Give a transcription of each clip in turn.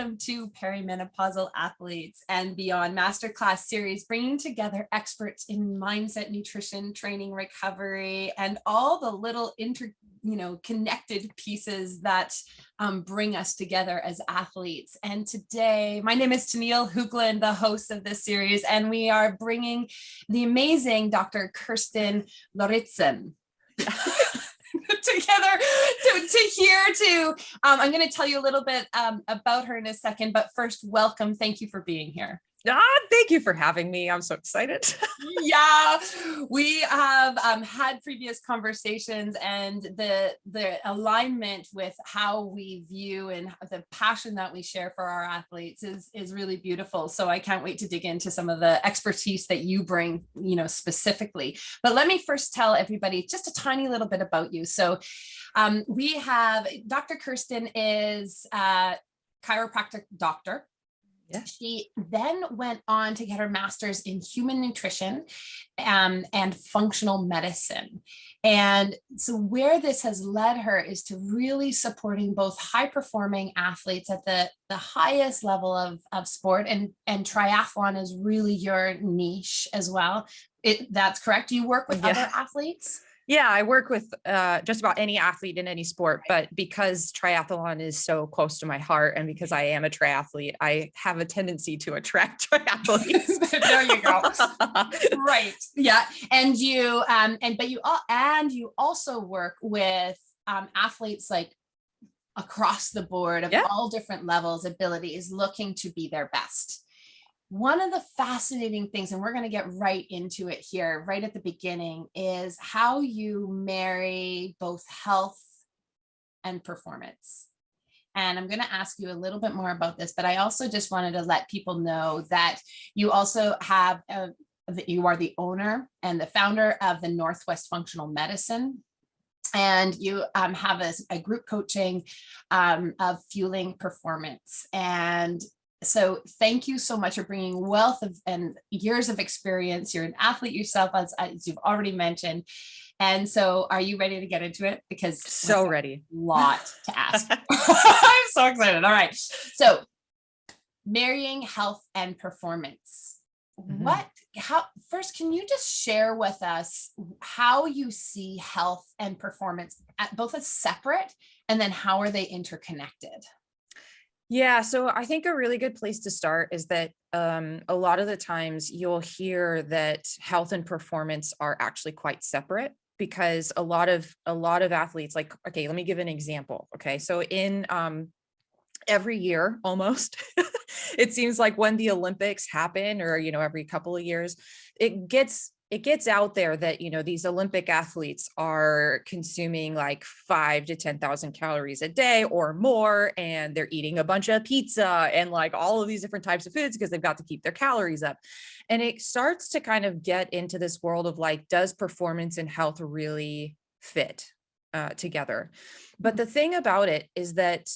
welcome to Perimenopausal Athletes and Beyond Masterclass series, bringing together experts in mindset, nutrition, training, recovery, and all the little connected pieces that bring us together as athletes. And today, my name is Tennille Hoogland, the host of this series, and we are bringing the amazing Dr. Kirstin Lauritzen together I'm going to tell you a little bit about her in a second, but first, welcome. Thank you for being here. Thank you for having me. I'm so excited. Yeah, we have had previous conversations, and the alignment with how we view and the passion that we share for our athletes is really beautiful. So I can't wait to dig into some of the expertise that you bring, specifically. But let me first tell everybody just a tiny little bit about you. So we have Dr. Kirstin is a chiropractic doctor. Yeah. She then went on to get her master's in human nutrition and functional medicine. And so where this has led her is to really supporting both high performing athletes at the highest level of sport, and triathlon is really your niche as well. That's correct. You work with other athletes? Yeah, I work with just about any athlete in any sport, but because triathlon is so close to my heart and because I am a triathlete, I have a tendency to attract triathletes. There you go. Right. Yeah. And you you also work with athletes like across the board of all different levels, abilities, looking to be their best. One of the fascinating things, and we're going to get right into it here, right at the beginning, is how you marry both health and performance. And I'm going to ask you a little bit more about this, but I also just wanted to let people know that you also have, you are the owner and the founder of the Northwest Functional Medicine. And you have a group coaching of fueling performance. And so thank you so much for bringing wealth and years of experience. You're an athlete yourself, as you've already mentioned. And so are you ready to get into it? Because so ready. A lot to ask. I'm so excited. All right. So marrying health and performance. First, can you just share with us how you see health and performance both as separate, and then how are they interconnected? Yeah, so I think a really good place to start is that a lot of the times you'll hear that health and performance are actually quite separate, because a lot of athletes, like, okay, let me give an example. Okay, so in every year almost, it seems like when the Olympics happen, or every couple of years, it gets out there that, these Olympic athletes are consuming like 5,000 to 10,000 calories a day or more. And they're eating a bunch of pizza and like all of these different types of foods because they've got to keep their calories up. And it starts to kind of get into this world of like, does performance and health really fit together? But the thing about it is that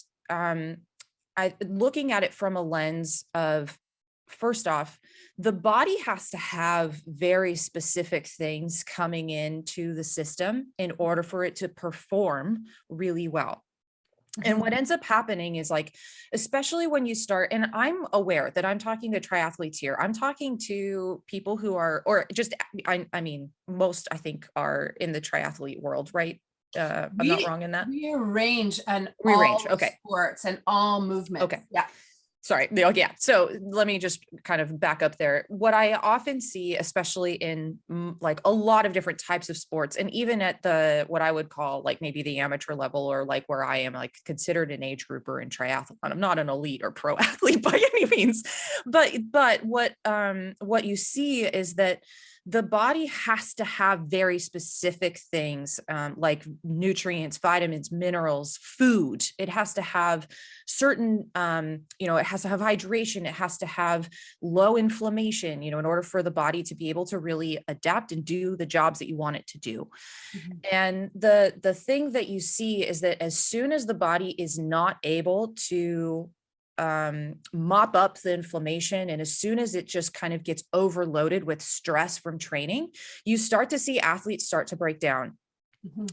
looking at it from a lens of, first off, the body has to have very specific things coming into the system in order for it to perform really well. And what ends up happening is, like, especially when you start, and I'm aware that I'm talking to triathletes here, I'm talking to people who are, or just, I mean, most I think are in the triathlete world, right? I'm not wrong in that. We range Okay. Sports and all movements. Okay. Yeah. Sorry. Yeah. So let me just kind of back up there. What I often see, especially in like a lot of different types of sports, and even at what I would call like maybe the amateur level, or like where I am like considered an age grouper in triathlon. I'm not an elite or pro athlete by any means, but what you see is that the body has to have very specific things, like nutrients, vitamins, minerals, food. It has to have certain, it has to have hydration. It has to have low inflammation, in order for the body to be able to really adapt and do the jobs that you want it to do. And the thing that you see is that as soon as the body is not able to mop up the inflammation, and as soon as it just kind of gets overloaded with stress from training, you start to see athletes start to break down.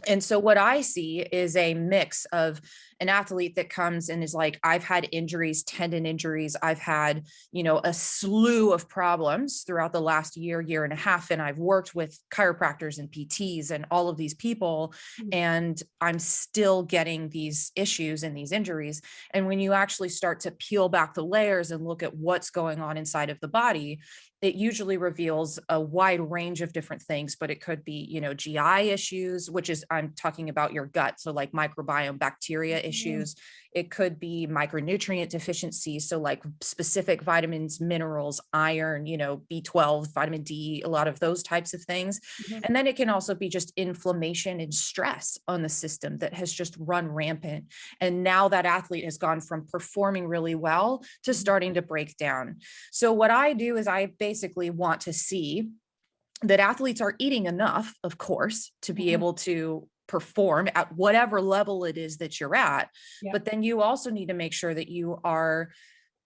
And so what I see is a mix of an athlete that comes and is like, I've had injuries, tendon injuries, I've had, a slew of problems throughout the last year and a half, and I've worked with chiropractors and PTs and all of these people, and I'm still getting these issues and these injuries. And when you actually start to peel back the layers and look at what's going on inside of the body, it usually reveals a wide range of different things, but it could be, GI issues, which is, I'm talking about your gut. So like microbiome bacteria issues. It could be micronutrient deficiencies. So like specific vitamins, minerals, iron, B12, vitamin D, a lot of those types of things. And then it can also be just inflammation and stress on the system that has just run rampant. And now that athlete has gone from performing really well to starting to break down. So what I do is I basically want to see that athletes are eating enough, of course, to be able to perform at whatever level it is that you're at. But then you also need to make sure that you are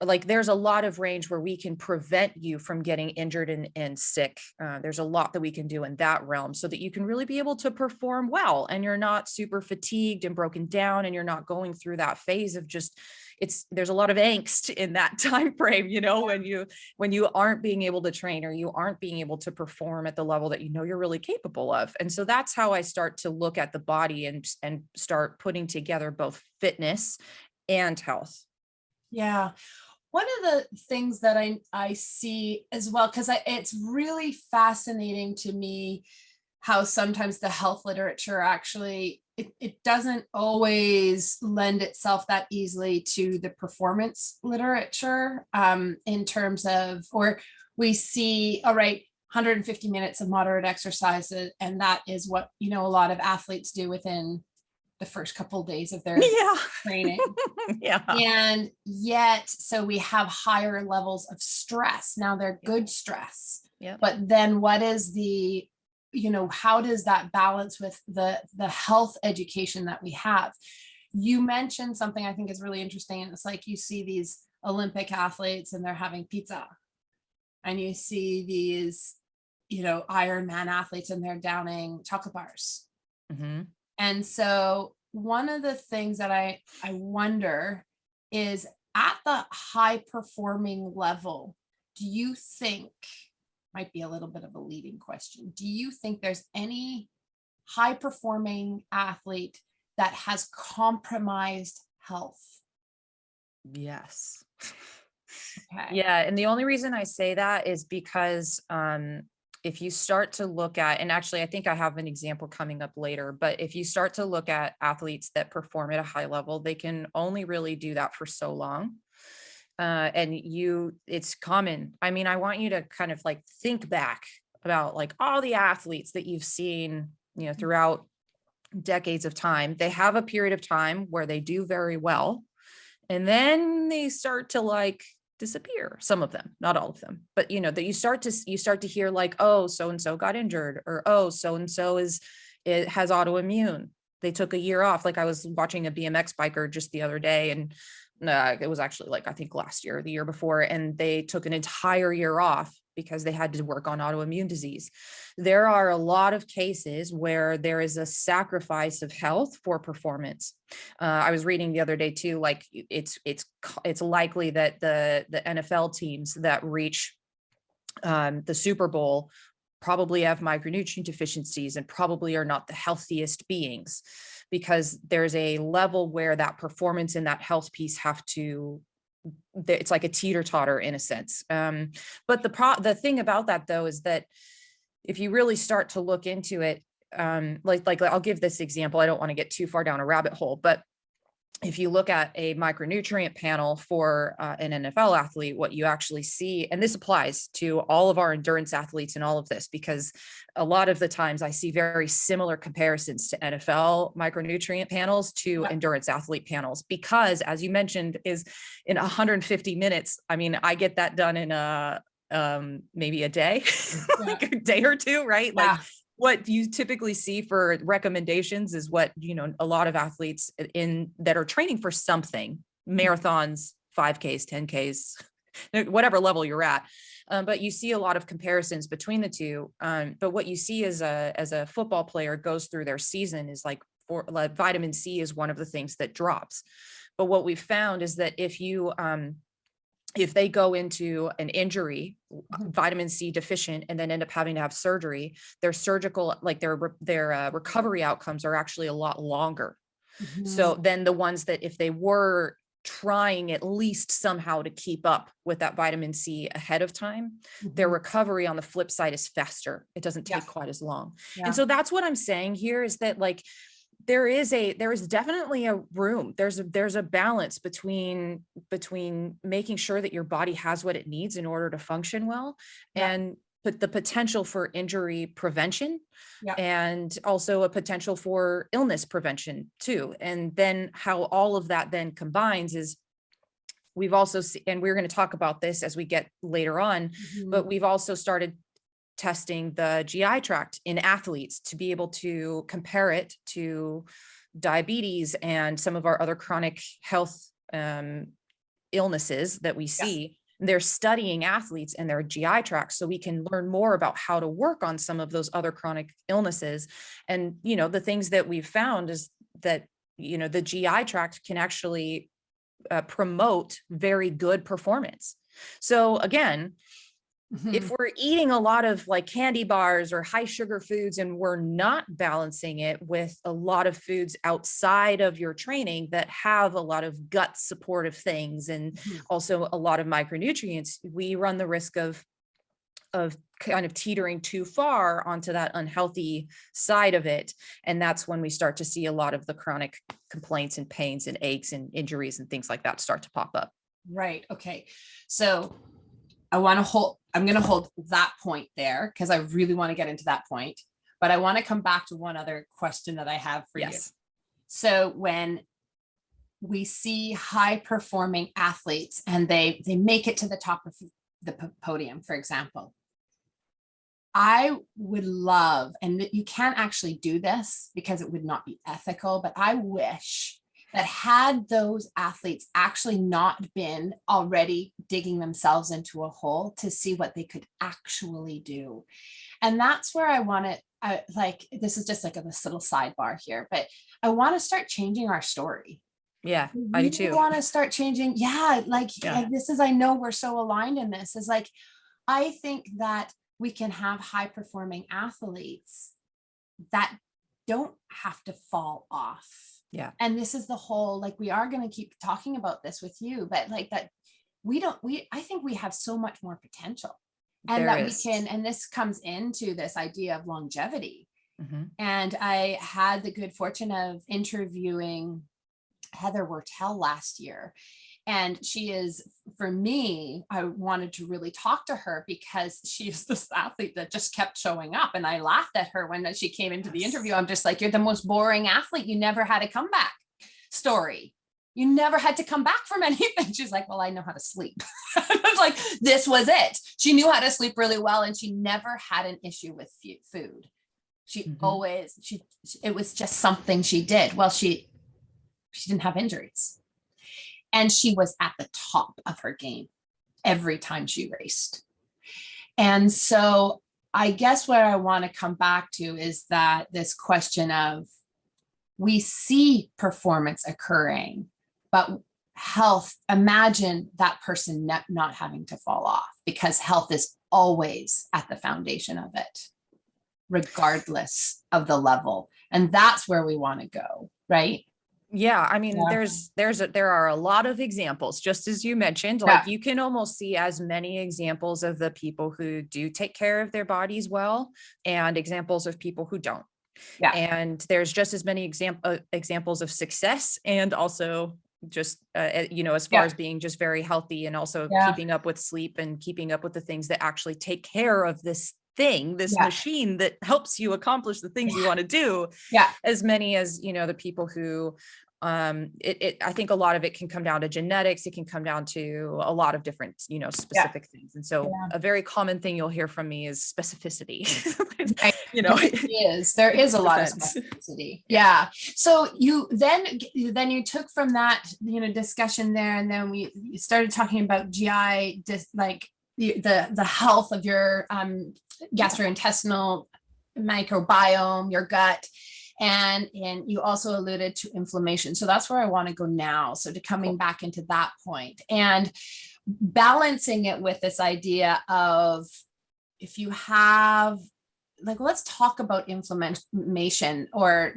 like, there's a lot of range where we can prevent you from getting injured and sick. There's a lot that we can do in that realm so that you can really be able to perform well, and you're not super fatigued and broken down, and you're not going through that phase of just, there's a lot of angst in that time frame, when you aren't being able to train, or you aren't being able to perform at the level that you're really capable of. And so that's how I start to look at the body and start putting together both fitness and health. Yeah. One of the things that I see as well, because it's really fascinating to me how sometimes the health literature actually, it doesn't always lend itself that easily to the performance literature, in terms of, or we see, all right, 150 minutes of moderate exercise, and that is what, a lot of athletes do within the first couple of days of their training. And yet, so we have higher levels of stress. Now they're good stress, but then what is the, how does that balance with the health education that we have? You mentioned something I think is really interesting. And it's like, you see these Olympic athletes and they're having pizza, and you see these, Ironman athletes and they're downing chocolate bars. And so one of the things that I wonder is, at the high performing level, do you think, might be a little bit of a leading question, do you think there's any high performing athlete that has compromised health? Yes. Okay. Yeah. And the only reason I say that is because, if you start to look at, and actually, I think I have an example coming up later, but if you start to look at athletes that perform at a high level, they can only really do that for so long. It's common. I mean, I want you to kind of like think back about like all the athletes that you've seen, throughout decades of time. They have a period of time where they do very well, and then they start to like disappear. Some of them, not all of them, but that you start to hear like, oh, so-and-so got injured, or, oh, so-and-so has autoimmune. They took a year off. Like I was watching a BMX biker just the other day, and it was actually like, I think last year or the year before, and they took an entire year off because they had to work on autoimmune disease. There are a lot of cases where there is a sacrifice of health for performance. I was reading the other day too, like it's likely that the NFL teams that reach the Super Bowl probably have micronutrient deficiencies and probably are not the healthiest beings, because there's a level where that performance and that health piece it's like a teeter-totter in a sense. But the thing about that though, is that if you really start to look into it, like I'll give this example. I don't want to get too far down a rabbit hole, but if you look at a micronutrient panel for an NFL athlete, what you actually see, and this applies to all of our endurance athletes and all of this, because a lot of the times I see very similar comparisons to NFL micronutrient panels to endurance athlete panels, because as you mentioned, is in 150 minutes. I mean, I get that done in maybe a day, like a day or two, right? Like what you typically see for recommendations is what, a lot of athletes that are training for something, marathons, 5Ks, 10Ks, whatever level you're at. But you see a lot of comparisons between the two. But what you see as a football player goes through their season is like for like vitamin C is one of the things that drops. But what we've found is that if they go into an injury, vitamin C deficient, and then end up having to have surgery, their surgical, like their recovery outcomes are actually a lot longer. So then the ones that if they were trying at least somehow to keep up with that vitamin C ahead of time, their recovery on the flip side is faster. It doesn't take quite as long. And so that's what I'm saying here is that like, there is definitely a room. There's a balance between making sure that your body has what it needs in order to function well, and but the potential for injury prevention, and also a potential for illness prevention too. And then how all of that then combines is we've also and we're going to talk about this as we get later on, but we've also started testing the GI tract in athletes to be able to compare it to diabetes and some of our other chronic health illnesses that we see. They're studying athletes and their GI tracts so we can learn more about how to work on some of those other chronic illnesses. And, you know, the things that we've found is that, you know, the GI tract can actually promote very good performance. So again, if we're eating a lot of like candy bars or high sugar foods and we're not balancing it with a lot of foods outside of your training that have a lot of gut supportive things and also a lot of micronutrients, we run the risk of kind of teetering too far onto that unhealthy side of it. And that's when we start to see a lot of the chronic complaints and pains and aches and injuries and things like that start to pop up. Right. Okay. So I'm going to hold that point there because I really want to get into that point, but I want to come back to one other question that I have for you. So when we see high performing athletes and they make it to the top of the podium, for example, I would love, and you can't actually do this because it would not be ethical, but I wish that had those athletes actually not been already digging themselves into a hole to see what they could actually do. And that's where I want to, like, this is just like this little sidebar here, but I want to start changing our story. Yeah, I do too. I want to start changing. Like this is, I know we're so aligned in this, is like, I think that we can have high performing athletes that don't have to fall off. Yeah. And this is the whole, like, we are going to keep talking about this with you, but like that I think we have so much more potential and we can, and this comes into this idea of longevity. And I had the good fortune of interviewing Heather Wertel last year. And she is, for me, I wanted to really talk to her because she is this athlete that just kept showing up. And I laughed at her when she came into the interview. I'm just like, you're the most boring athlete. You never had a comeback story. You never had to come back from anything. She's like, well, I know how to sleep. I was like, this was it. She knew how to sleep really well. And she never had an issue with food. She always, it was just something she did. Well, she didn't have injuries. And she was at the top of her game every time she raced. And so I guess where I want to come back to is that this question of, we see performance occurring, but health, imagine that person not having to fall off, because health is always at the foundation of it, regardless of the level. And that's where we want to go, right? Yeah, I mean, there are a lot of examples, just as you mentioned, like you can almost see as many examples of the people who do take care of their bodies well and examples of people who don't. Yeah. And there's just as many examples of success and also just, as far as being just very healthy and also keeping up with sleep and keeping up with the things that actually take care of this machine that helps you accomplish the things you want to do. As many as, the people who, I think a lot of it can come down to genetics. It can come down to a lot of different, specific things. And so a very common thing you'll hear from me is specificity. There is a lot of specificity. Yeah. So you took from that, discussion there, and then we started talking about GI, like the health of your gastrointestinal microbiome, your gut. And you also alluded to inflammation. So that's where I want to go now. So to coming back into that point and balancing it with this idea of, if you have, like, let's talk about inflammation or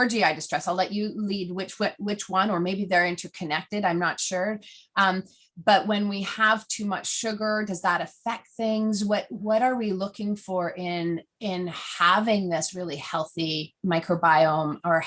GI distress. I'll let you lead which one, or maybe they're interconnected. I'm not sure. But when we have too much sugar, does that affect things? What are we looking for in having this really healthy microbiome or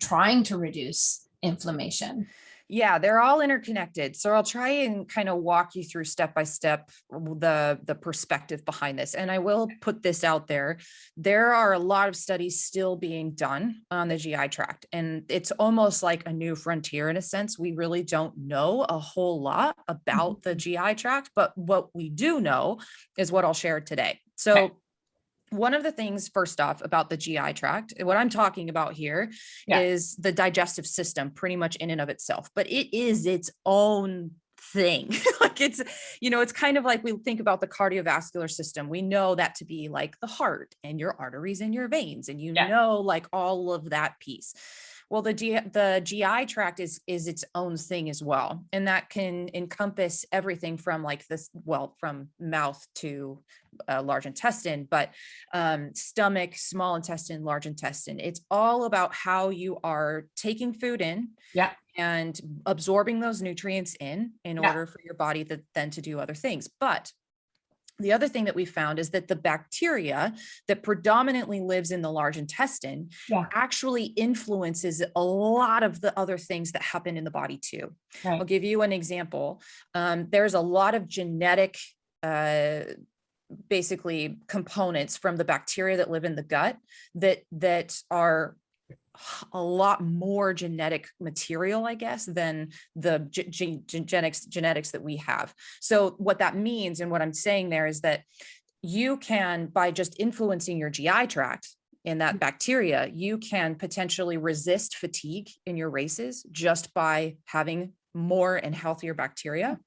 trying to reduce inflammation? Yeah, they're all interconnected. So I'll try and kind of walk you through step by step the perspective behind this. And I will put this out there. There are a lot of studies still being done on the GI tract, and it's almost like a new frontier in a sense. We really don't know a whole lot about the GI tract, but what we do know is what I'll share today. So one of the things, first off, about the GI tract, what I'm talking about here is the digestive system pretty much in and of itself, but it is its own thing. Like it's, it's kind of like we think about the cardiovascular system. We know that to be like the heart and your arteries and your veins, and like all of that piece. Well, the GI tract is its own thing as well. And that can encompass everything from like this, from mouth to large intestine, but stomach, small intestine, large intestine. It's all about how you are taking food in and absorbing those nutrients in order for your body then to do other things. But the other thing that we found is that the bacteria that predominantly lives in the large intestine actually influences a lot of the other things that happen in the body too. I'll give you an example. There's a lot of genetic basically components from the bacteria that live in the gut that are a lot more genetic material, I guess, than the genetics that we have. So what that means, and what I'm saying there, is that you can, by just influencing your GI tract in that bacteria, you can potentially resist fatigue in your races just by having more and healthier bacteria.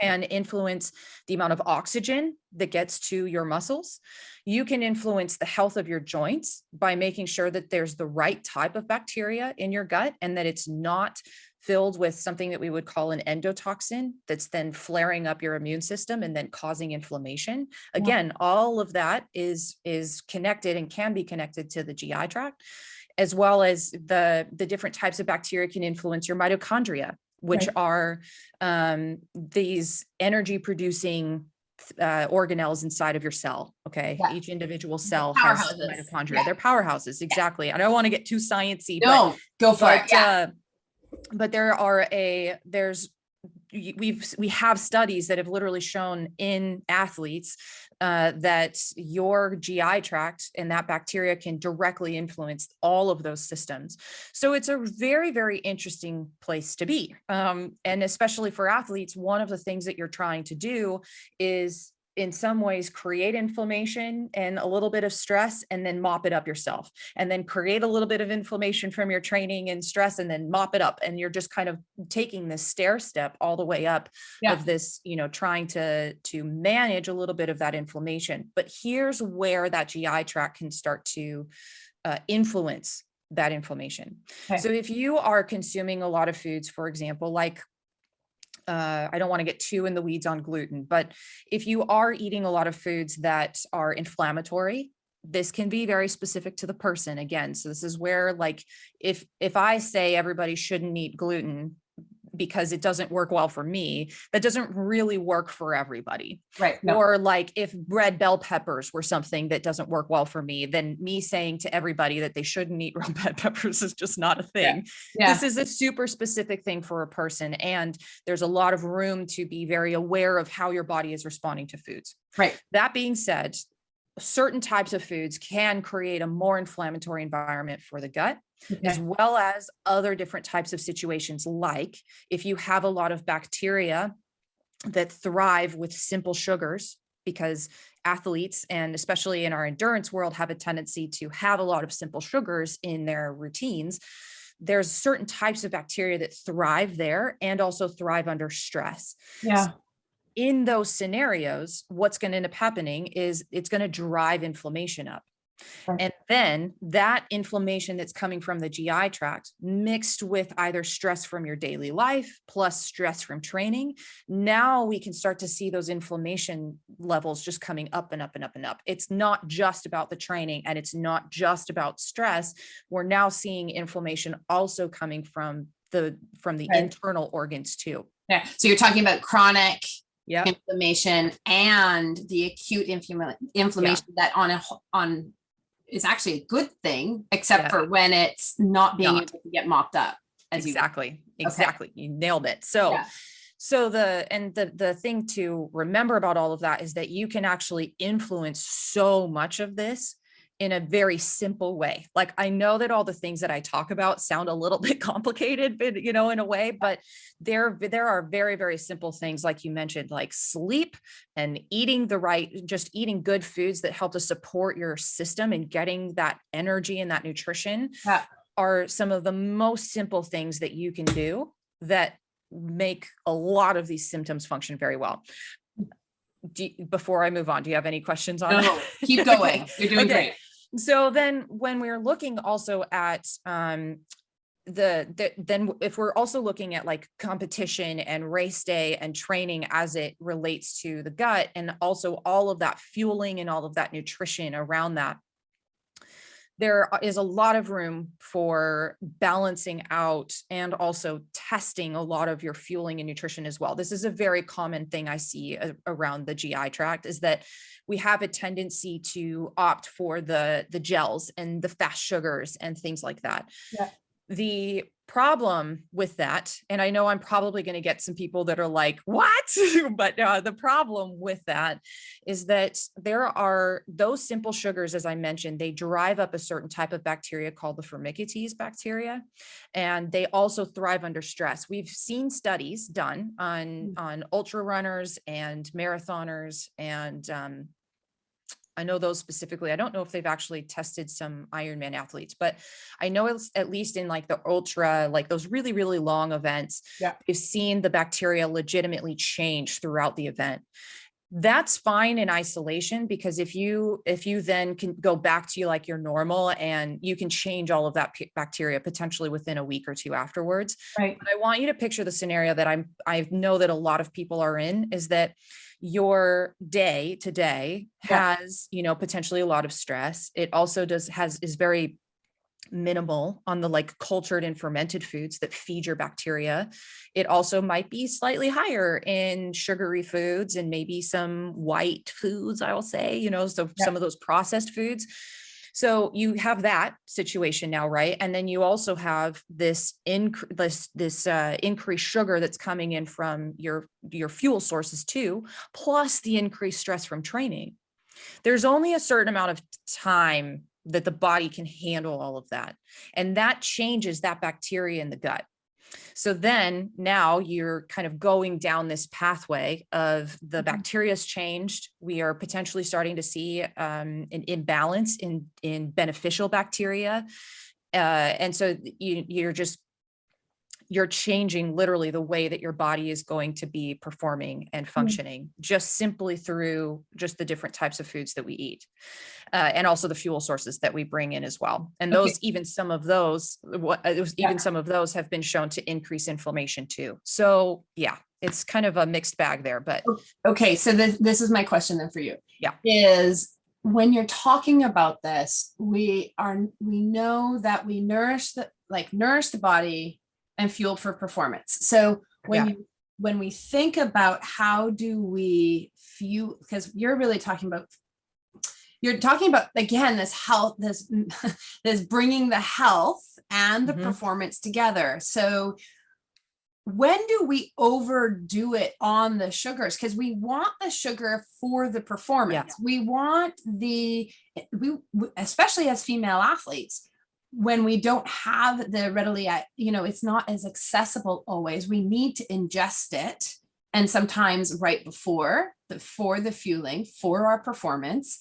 Can influence the amount of oxygen that gets to your muscles. You can influence the health of your joints by making sure that there's the right type of bacteria in your gut and that it's not filled with something that we would call an endotoxin that's then flaring up your immune system and then causing inflammation. Again, all of that is connected and can be connected to the GI tract, as well as the different types of bacteria can influence your mitochondria, which are these energy producing organelles inside of your cell. Okay. Each individual cell has mitochondria. They're powerhouses. Exactly. I don't want to get too sciencey, go for it. But we have studies that have literally shown in athletes that your GI tract and that bacteria can directly influence all of those systems. So it's a very, very interesting place to be. And especially for athletes, one of the things that you're trying to do is in some ways create inflammation and a little bit of stress and then mop it up yourself, and then create a little bit of inflammation from your training and stress and then mop it up. And you're just kind of taking this stair step all the way up of this, trying to manage a little bit of that inflammation. But here's where that GI tract can start to influence that inflammation. So if you are consuming a lot of foods, for example, like I don't want to get too in the weeds on gluten, but if you are eating a lot of foods that are inflammatory, this can be very specific to the person again. So this is where, like, if I say everybody shouldn't eat gluten because it doesn't work well for me, that doesn't really work for everybody. Or like if red bell peppers were something that doesn't work well for me, then me saying to everybody that they shouldn't eat red bell peppers is just not a thing. This is a super specific thing for a person. And there's a lot of room to be very aware of how your body is responding to foods. That being said, certain types of foods can create a more inflammatory environment for the gut, as well as other different types of situations. Like if you have a lot of bacteria that thrive with simple sugars, because athletes, and especially in our endurance world, have a tendency to have a lot of simple sugars in their routines. There's certain types of bacteria that thrive there and also thrive under stress. So in those scenarios, what's going to end up happening is it's going to drive inflammation up. Right. And then that inflammation that's coming from the GI tract mixed with either stress from your daily life plus stress from training, now we can start to see those inflammation levels just coming up and up and up and up. It's not just about the training, and it's not just about stress. We're now seeing inflammation also coming from the Right. internal organs too. Yeah. So you're talking about chronic Yep. inflammation and the acute inflammation that on is actually a good thing, except for when it's not being able to get mopped up. Exactly. You nailed it. So the thing to remember about all of that is that you can actually influence so much of this in a very simple way. Like, I know that all the things that I talk about sound a little bit complicated, but in a way, but there are very, very simple things, like you mentioned, like sleep and eating just eating good foods that help to support your system and getting that energy and that nutrition are some of the most simple things that you can do that make a lot of these symptoms function very well. Before I move on, do you have any questions on that? Keep going. Okay. You're doing great. So then when we're looking also at then if we're also looking at like competition and race day and training as it relates to the gut, and also all of that fueling and all of that nutrition around that, there is a lot of room for balancing out and also testing a lot of your fueling and nutrition as well. This is a very common thing I see around the GI tract, is that we have a tendency to opt for the gels and the fast sugars and things like that. Yeah. The problem with that, and I know I'm probably going to get some people that are like, what? But the problem with that is that there are those simple sugars, as I mentioned, they drive up a certain type of bacteria called the Firmicutes bacteria, and they also thrive under stress. We've seen studies done on ultra runners and marathoners, and I know those specifically. I don't know if they've actually tested some Ironman athletes, but I know it's at least in like the ultra, like those really, really long events, we've seen the bacteria legitimately change throughout the event. That's fine in isolation, because if you then can go back to like your normal, and you can change all of that bacteria potentially within a week or two afterwards. Right. But I want you to picture the scenario that I know that a lot of people are in, is that your day to day has, potentially a lot of stress. It also is very minimal on the like cultured and fermented foods that feed your bacteria. It also might be slightly higher in sugary foods and maybe some white foods, I will say, some of those processed foods. So you have that situation now, right? And then you also have this increased sugar that's coming in from your fuel sources too, plus the increased stress from training. There's only a certain amount of time that the body can handle all of that, and that changes that bacteria in the gut. So then now you're kind of going down this pathway of the bacteria's changed. We are potentially starting to see an imbalance in beneficial bacteria. And so you're changing literally the way that your body is going to be performing and functioning, just simply through just the different types of foods that we eat. And also the fuel sources that we bring in as well. And some of those have been shown to increase inflammation too. So yeah, it's kind of a mixed bag there, but. Okay. So this is my question then for you. Yeah. Is when you're talking about this, we know that we nourish the body and fuel for performance. So when we think about how do we fuel, because you're talking about again, this health, this bringing the health and the performance together. So when do we overdo it on the sugars? Because we want the sugar for the performance. We want especially as female athletes, when we don't have the readily, it's not as accessible always. We need to ingest it. And sometimes right before for the fueling, for our performance.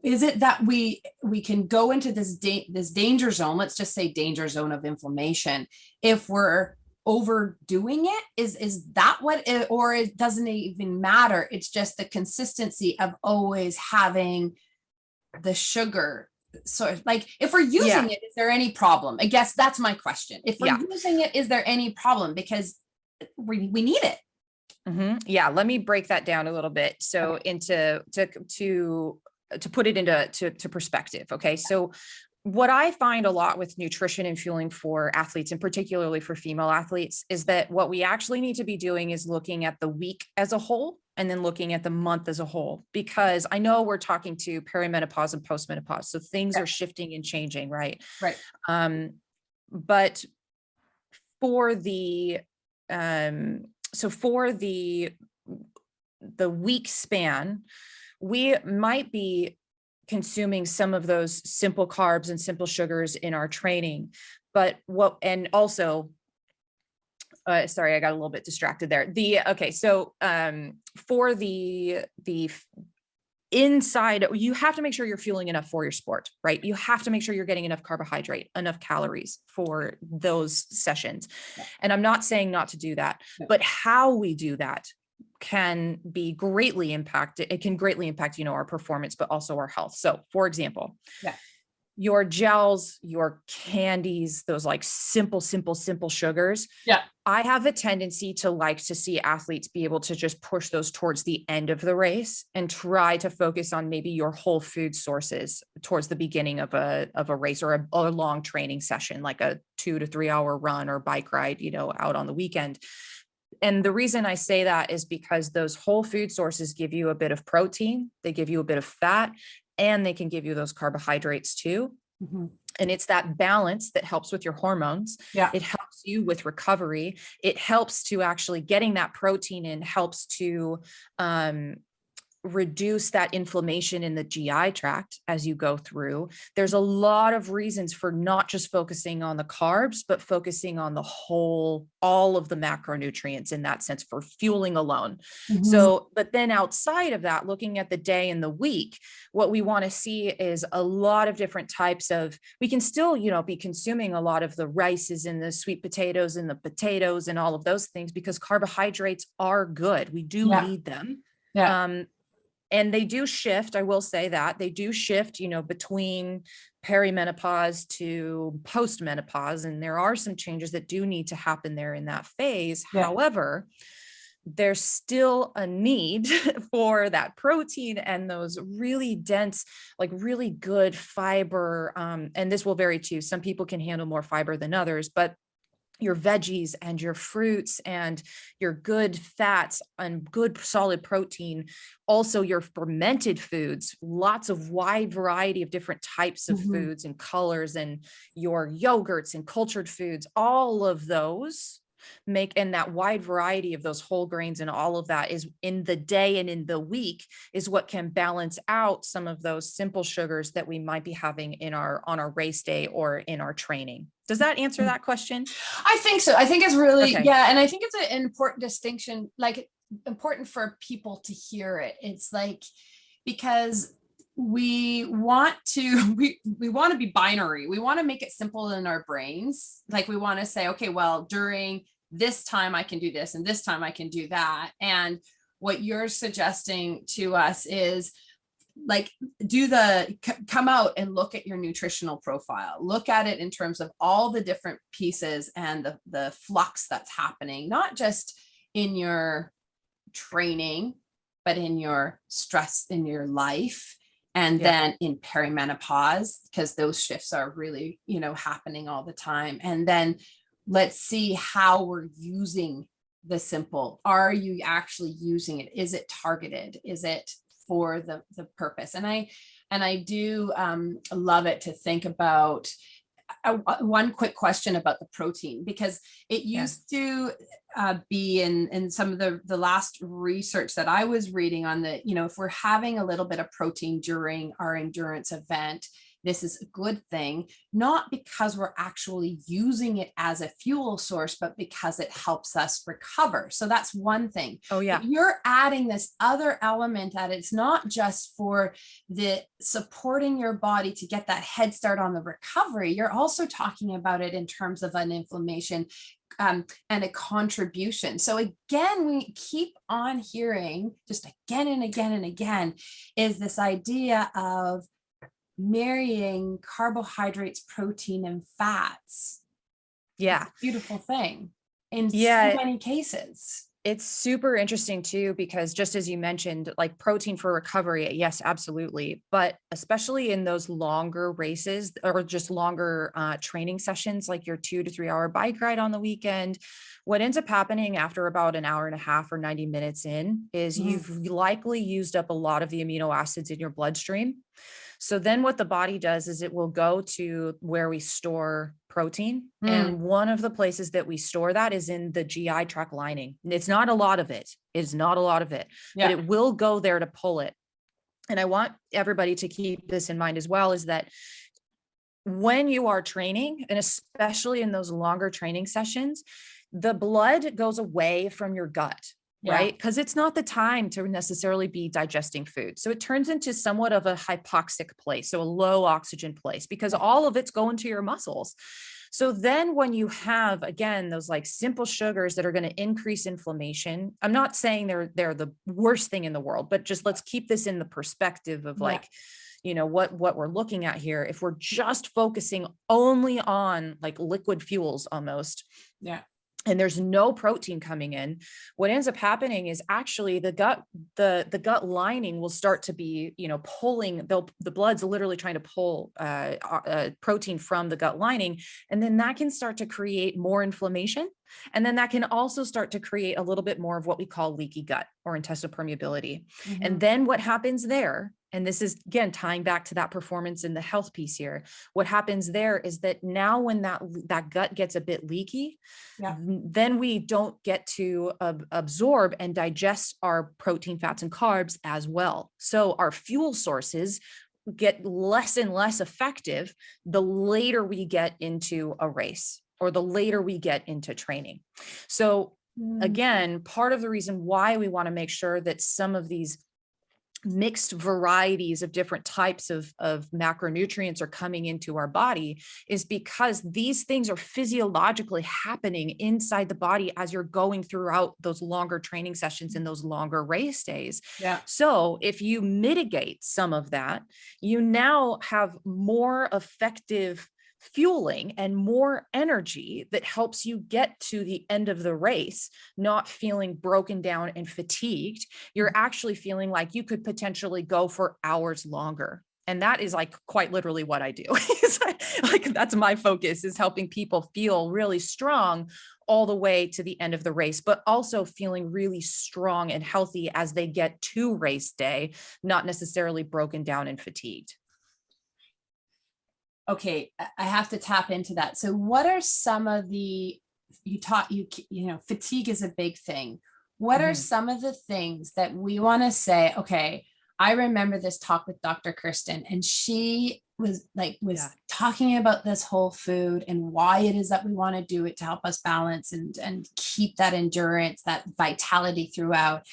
Is it that we can go into this danger zone, let's just say danger zone of inflammation, if we're overdoing it? Is that what it, or it doesn't even matter? It's just the consistency of always having the sugar, so like if we're using it, is there any problem? I guess that's my question. If we're using it, is there any problem? Because we need it. Yeah, let me break that down a little bit. So to put it into perspective. Okay. So what I find a lot with nutrition and fueling for athletes, and particularly for female athletes, is that what we actually need to be doing is looking at the week as a whole and then looking at the month as a whole, because I know we're talking to perimenopause and postmenopause. So things are shifting and changing, right? Right. But for the, for the week span, we might be consuming some of those simple carbs and simple sugars in our training, but sorry, I got a little bit distracted there. For the inside, you have to make sure you're fueling enough for your sport, right? You have to make sure you're getting enough carbohydrate, enough calories for those sessions. And I'm not saying not to do that, but how we do that can be greatly impacted. It can greatly impact, our performance, but also our health. So for example, your gels, your candies, those like simple sugars. I have a tendency to like to see athletes be able to just push those towards the end of the race and try to focus on maybe your whole food sources towards the beginning of a race or a long training session, like a 2 to 3 hour run or bike ride, out on the weekend. And the reason I say that is because those whole food sources give you a bit of protein, they give you a bit of fat, and they can give you those carbohydrates too. And it's that balance that helps with your hormones. It helps you with recovery. It helps to actually getting that protein in, helps to reduce that inflammation in the GI tract as you go through. There's a lot of reasons for not just focusing on the carbs, but focusing on all of the macronutrients in that sense for fueling alone. So, but then outside of that, looking at the day and the week, what we want to see is a lot of different types of, we can still, be consuming a lot of the rices and the sweet potatoes and the potatoes and all of those things, because carbohydrates are good. We do need them. And they do shift. I will say that they do shift, between perimenopause to postmenopause. And there are some changes that do need to happen there in that phase. However, there's still a need for that protein and those really dense, like really good fiber. And this will vary too. Some people can handle more fiber than others, but your veggies and your fruits and your good fats and good solid protein, also your fermented foods, lots of wide variety of different types of foods and colors, and your yogurts and cultured foods, all of those and that wide variety of those whole grains and all of that is in the day and in the week is what can balance out some of those simple sugars that we might be having on our race day or in our training. Does that answer that question? I think so. I think it's really, and I think it's an important distinction, like important for people to hear it. It's like, because we want to be binary. We want to make it simple in our brains. Like we want to say, okay, well, during this time I can do this and this time I can do that. And what you're suggesting to us is like, come out and look at your nutritional profile, look at it in terms of all the different pieces and the flux that's happening, not just in your training, but in your stress in your life. And then in perimenopause, because those shifts are really, happening all the time. And then let's see how we're using the simple. Are you actually using it? Is it targeted? Is it for the purpose? And I do love it to think about one quick question about the protein, because it used to be in some of the last research that I was reading on if we're having a little bit of protein during our endurance event, this is a good thing, not because we're actually using it as a fuel source, but because it helps us recover. So that's one thing. Oh yeah. But you're adding this other element that it's not just for the supporting your body to get that head start on the recovery. You're also talking about it in terms of an inflammation and a contribution. So again, we keep on hearing just again and again and again is this idea of marrying carbohydrates, protein, and fats. Yeah. It's a beautiful thing in so Yeah. many cases. It's super interesting too, because just as you mentioned, like protein for recovery, yes, absolutely. But especially in those longer races or just longer training sessions, like your 2 to 3 hour bike ride on the weekend, what ends up happening after about an hour and a half or 90 minutes in is you've likely used up a lot of the amino acids in your bloodstream. So then what the body does is it will go to where we store protein. And one of the places that we store that is in the GI tract lining. It's not a lot of it. It's not a lot of it, but it will go there to pull it. And I want everybody to keep this in mind as well, is that when you are training, and especially in those longer training sessions, the blood goes away from your gut. Right? Because it's not the time to necessarily be digesting food. So it turns into somewhat of a hypoxic place, so a low oxygen place, because all of it's going to your muscles. So then when you have, again, those like simple sugars that are going to increase inflammation, I'm not saying they're the worst thing in the world, but just let's keep this in the perspective of like, you know, what we're looking at here. If we're just focusing only on like liquid fuels almost. And there's no protein coming in, what ends up happening is actually the gut lining will start to be, you know, pulling, the blood's literally trying to pull protein from the gut lining. And then that can start to create more inflammation. And then that can also start to create a little bit more of what we call leaky gut or intestinal permeability. And then what happens there, and this is again tying back to that performance in the health piece here, what happens there is that now when that gut gets a bit leaky, then we don't get to absorb and digest our protein, fats, and carbs as well. So our fuel sources get less and less effective the later we get into a race or the later we get into training. So again, part of the reason why we want to make sure that some of these mixed varieties of different types of macronutrients are coming into our body is because these things are physiologically happening inside the body as you're going throughout those longer training sessions and those longer race days. So if you mitigate some of that, you now have more effective fueling and more energy that helps you get to the end of the race, not feeling broken down and fatigued. You're actually feeling like you could potentially go for hours longer. And that is like quite literally what I do. Like that's my focus, is helping people feel really strong all the way to the end of the race, but also feeling really strong and healthy as they get to race day, not necessarily broken down and fatigued. Okay, I have to tap into that. So what are some of the, you know, fatigue is a big thing. What are some of the things that we want to say, okay, I remember this talk with Dr. Kirstin, and she was talking about this whole food and why it is that we want to do it to help us balance and keep that endurance, that vitality throughout.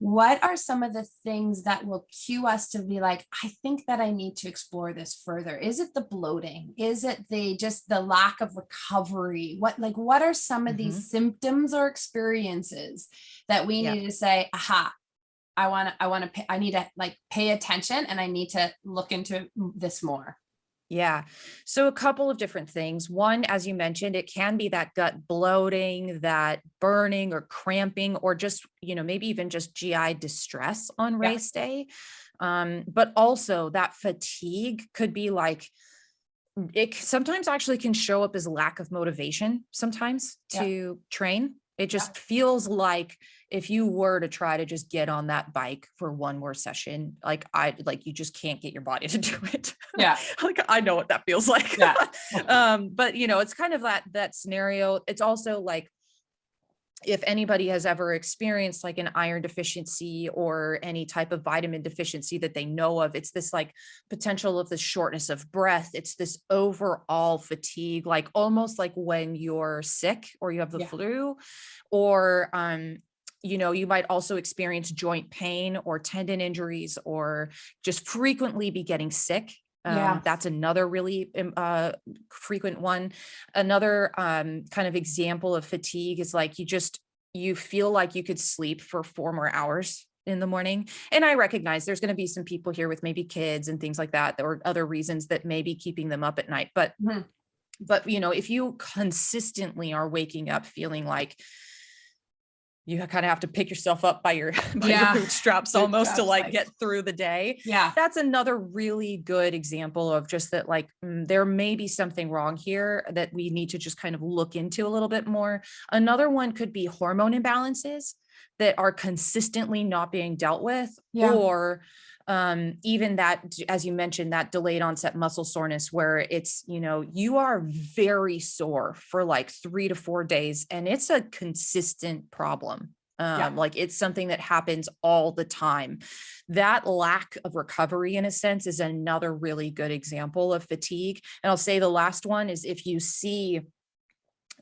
What are some of the things that will cue us to be like, I think that I need to explore this further? Is it the bloating? Is it the lack of recovery? What are some of these symptoms or experiences that we need to say, aha, I need to like pay attention and I need to look into this more? Yeah. So a couple of different things. One, as you mentioned, it can be that gut bloating, that burning or cramping, or just, you know, maybe even just GI distress on race day. But also that fatigue could be like, it sometimes actually can show up as lack of motivation sometimes to train. It just feels like if you were to try to just get on that bike for one more session, like you just can't get your body to do it. Like I know what that feels like. But you know, it's kind of that scenario. It's also like, if anybody has ever experienced like an iron deficiency or any type of vitamin deficiency that they know of, it's this like potential of the shortness of breath. It's this overall fatigue, like almost like when you're sick or you have the flu, or, you know, you might also experience joint pain or tendon injuries, or just frequently be getting sick. That's another really frequent one. Another kind of example of fatigue is like you feel like you could sleep for 4 more hours in the morning. And I recognize there's going to be some people here with maybe kids and things like that, or other reasons that may be keeping them up at night. But, you know, if you consistently are waking up feeling like you kind of have to pick yourself up by your bootstraps almost to like get through the day. Yeah. That's another really good example of just that, like, there may be something wrong here that we need to just kind of look into a little bit more. Another one could be hormone imbalances that are consistently not being dealt with, or even that, as you mentioned, that delayed onset muscle soreness, where it's, you know, you are very sore for like 3 to 4 days and it's a consistent problem. Like it's something that happens all the time. That lack of recovery, in a sense, is another really good example of fatigue. And I'll say the last one is, if you see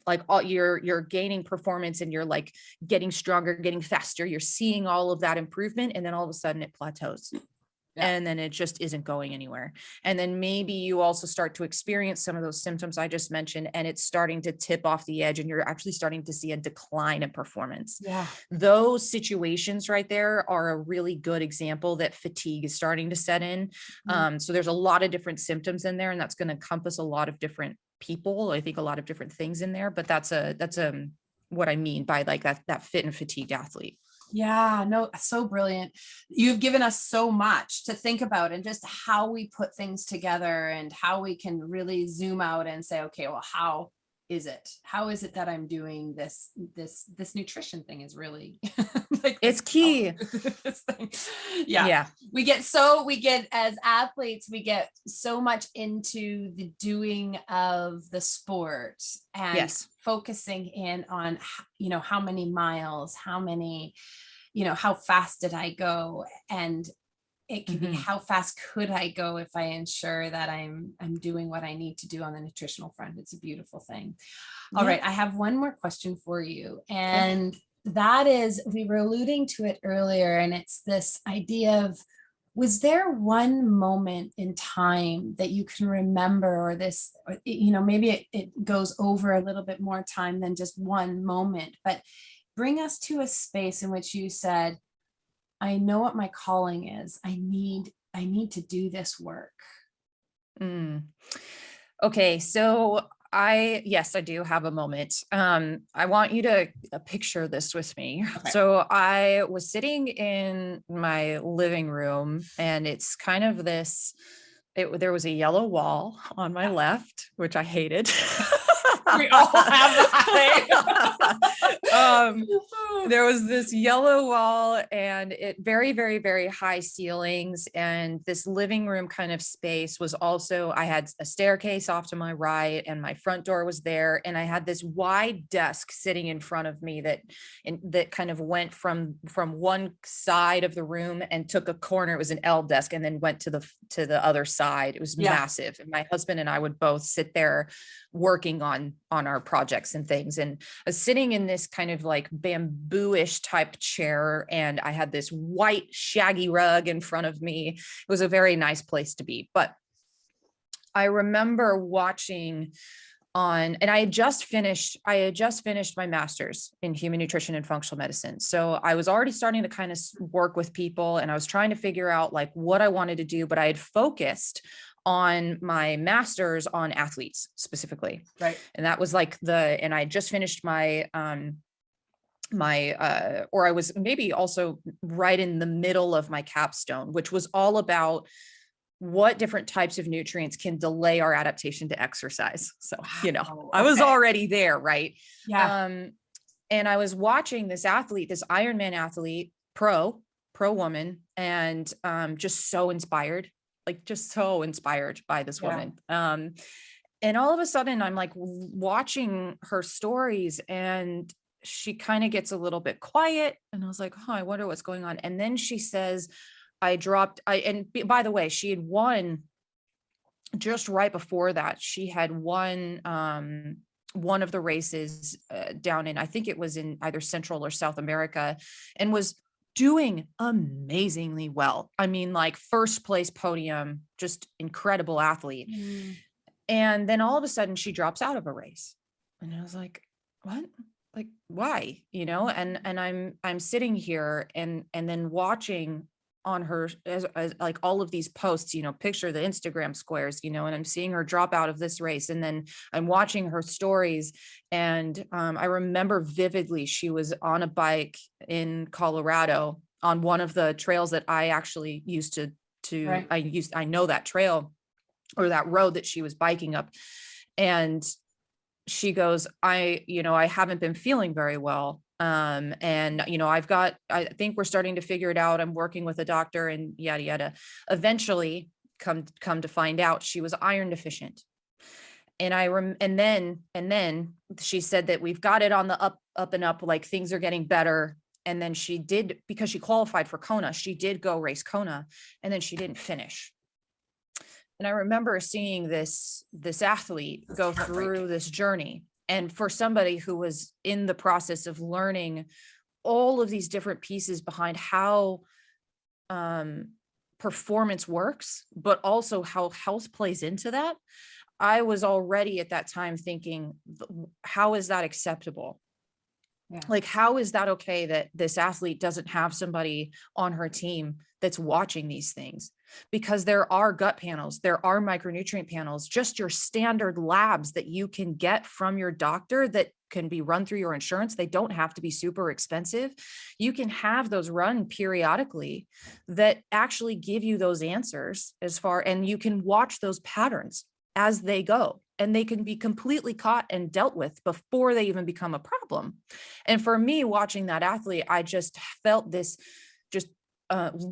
like all you're gaining performance and you're like getting stronger, getting faster, you're seeing all of that improvement, and then all of a sudden it plateaus. And then it just isn't going anywhere. And then maybe you also start to experience some of those symptoms I just mentioned, and it's starting to tip off the edge and you're actually starting to see a decline in performance. Those situations right there are a really good example that fatigue is starting to set in. So there's a lot of different symptoms in there, and that's going to encompass a lot of different people. I think a lot of different things in there, but that's what I mean by like that fit and fatigued athlete. Yeah, no, so brilliant. You've given us so much to think about, and just how we put things together and how we can really zoom out and say, okay, well, how is it that I'm doing this nutrition thing is really like, it's key. This thing. We get as athletes, we get so much into the doing of the sport and focusing in on, you know, how many miles, how many, you know, how fast did I go? And it can be, how fast could I go if I ensure that I'm doing what I need to do on the nutritional front. It's a beautiful thing. All right. I have one more question for you. And that is, we were alluding to it earlier, and it's this idea of, was there one moment in time that you can remember, or this, or, you know, maybe it goes over a little bit more time than just one moment, but bring us to a space in which you said, I know what my calling is. I need to do this work. Okay. So I do have a moment. I want you to picture this with me. Okay. So I was sitting in my living room, and it's kind of this, there was a yellow wall on my left, which I hated. We all have that. There was this yellow wall, and it very, very, very high ceilings. And this living room kind of space was also, I had a staircase off to my right, and my front door was there. And I had this wide desk sitting in front of me that kind of went from one side of the room and took a corner. It was an L desk, and then went to the other side. It was massive. And my husband and I would both sit there working on our projects and things. And I was sitting in this kind of like bamboo-ish type chair, and I had this white shaggy rug in front of me. It was a very nice place to be. But I remember watching and I had just finished my master's in human nutrition and functional medicine. So I was already starting to kind of work with people, and I was trying to figure out like what I wanted to do, but I had focused on my master's on athletes specifically. Right. And that was like and I just finished my, or I was maybe also right in the middle of my capstone, which was all about what different types of nutrients can delay our adaptation to exercise. So, you know, I was already there. Right. Yeah. And I was watching this athlete, this Ironman athlete, pro woman, and just so inspired by this woman. And all of a sudden I'm like watching her stories, and she kind of gets a little bit quiet, and I was like, I wonder what's going on. And then she says, and by the way, she had won just right before that. She had won one of the races down in, I think it was in either Central or South America, and was doing amazingly well. I mean, like first place podium, just incredible athlete. And then all of a sudden she drops out of a race. And I was like, what? like, why, and I'm sitting here and then watching on her as like all of these posts, picture the Instagram squares, and I'm seeing her drop out of this race. And then I'm watching her stories. And I remember vividly, she was on a bike in Colorado on one of the trails that I actually used to, Right. I know that trail or that road that she was biking up. And she goes, I haven't been feeling very well. And I think we're starting to figure it out. I'm working with a doctor and yada, yada. Eventually come to find out she was iron deficient. And and then she said that we've got it on the up and up, like things are getting better. And then she did, because she qualified for Kona, she did go race Kona, and then she didn't finish. And I remember seeing this athlete go through this journey. And for somebody who was in the process of learning all of these different pieces behind how performance works, but also how health plays into that, I was already at that time thinking, how is that acceptable? Yeah. Like, how is that okay that this athlete doesn't have somebody on her team that's watching these things? Because there are gut panels, there are micronutrient panels, just your standard labs that you can get from your doctor that can be run through your insurance. They don't have to be super expensive. You can have those run periodically that actually give you those answers and you can watch those patterns as they go. And they can be completely caught and dealt with before they even become a problem. And for me, watching that athlete, I just felt this just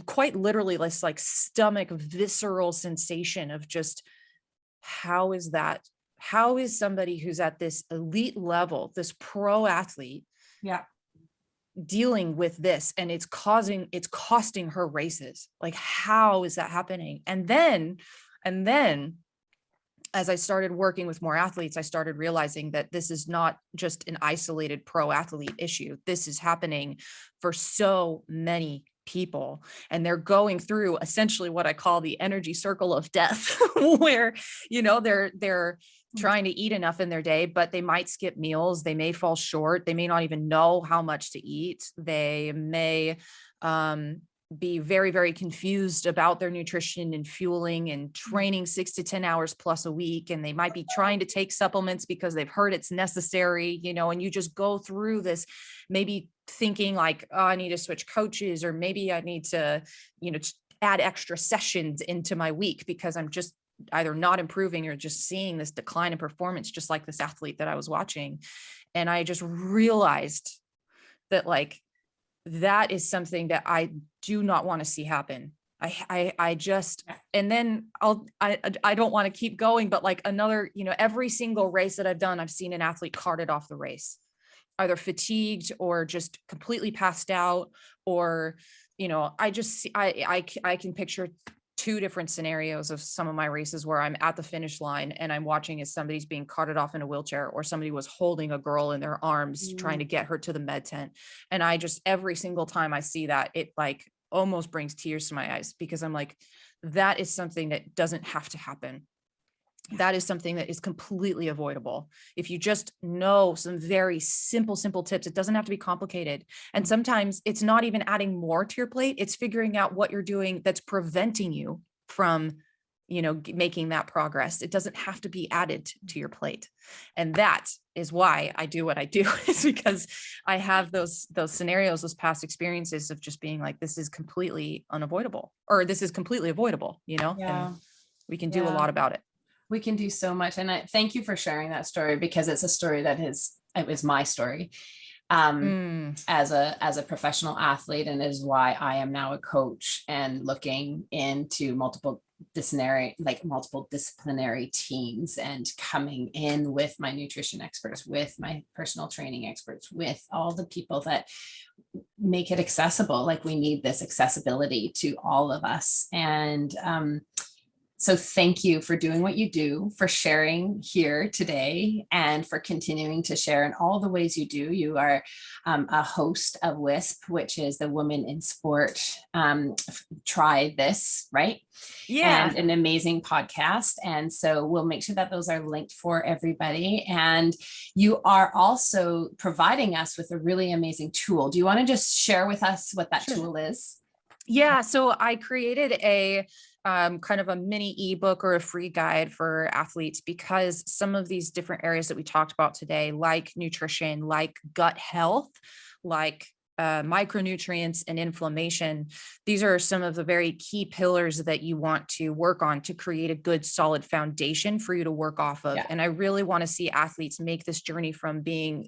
quite literally this like stomach visceral sensation of just, how is somebody who's at this elite level, this pro athlete, dealing with this, and it's costing her races? Like, how is that happening? And then as I started working with more athletes, I started realizing that this is not just an isolated pro athlete issue. This is happening for so many people, and they're going through essentially what I call the energy circle of death, where, they're trying to eat enough in their day, but they might skip meals. They may fall short. They may not even know how much to eat. They may, be very, very confused about their nutrition and fueling and training 6 to 10 hours plus a week. And they might be trying to take supplements because they've heard it's necessary, and you just go through this, maybe thinking like, oh, I need to switch coaches, or maybe I need to, add extra sessions into my week because I'm just either not improving or just seeing this decline in performance, just like this athlete that I was watching. And I just realized that, like, that is something that I do not want to see happen. I just, and then I don't want to keep going, but like another, every single race that I've done, I've seen an athlete carted off the race, either fatigued or just completely passed out, or, I can picture 2 different scenarios of some of my races where I'm at the finish line and I'm watching as somebody's being carted off in a wheelchair, or somebody was holding a girl in their arms trying to get her to the med tent. And I just, every single time I see that, it like almost brings tears to my eyes, because I'm like, that is something that doesn't have to happen. That is something that is completely avoidable. If you just know some very simple tips, it doesn't have to be complicated. And sometimes it's not even adding more to your plate. It's figuring out what you're doing that's preventing you from, making that progress. It doesn't have to be added to your plate. And that is why I do what I do, is because I have those scenarios, those past experiences of just being like, this is completely unavoidable, or this is completely avoidable, and we can do a lot about it. We can do so much. And I thank you for sharing that story, because it's a story it was my story as a professional athlete, and is why I am now a coach and looking into multiple disciplinary teams, and coming in with my nutrition experts, with my personal training experts, with all the people that make it accessible. Like, we need this accessibility to all of us. And So thank you for doing what you do, for sharing here today, and for continuing to share in all the ways you do. You are a host of WISP, which is the Women in Sport Try This, right? Yeah. And an amazing podcast. And so we'll make sure that those are linked for everybody. And you are also providing us with a really amazing tool. Do you want to just share with us what that tool is? Yeah. So I created a kind of a mini ebook or a free guide for athletes, because some of these different areas that we talked about today, like nutrition, like gut health, like micronutrients and inflammation, these are some of the very key pillars that you want to work on to create a good solid foundation for you to work off of. And I really want to see athletes make this journey from being,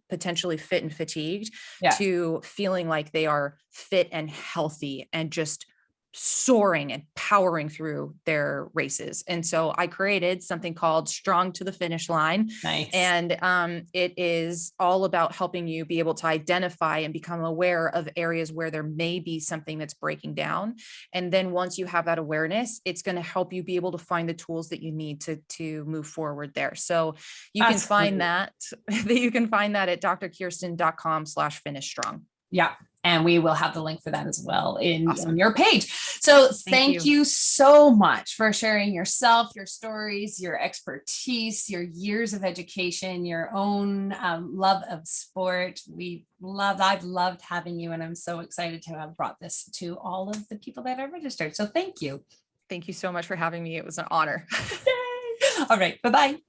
potentially fit and fatigued to feeling like they are fit and healthy and just soaring and powering through their races. And so I created something called Strong to the Finish Line. Nice. And it is all about helping you be able to identify and become aware of areas where there may be something that's breaking down. And then once you have that awareness, it's going to help you be able to find the tools that you need to move forward there. So you can find that at drkirsten.com/finish strong. Yeah. And we will have the link for that as well on your page. So thank you so much for sharing yourself, your stories, your expertise, your years of education, your own love of sport. I've loved having you, and I'm so excited to have brought this to all of the people that are registered. So thank you. Thank you so much for having me. It was an honor. All right. Bye-bye.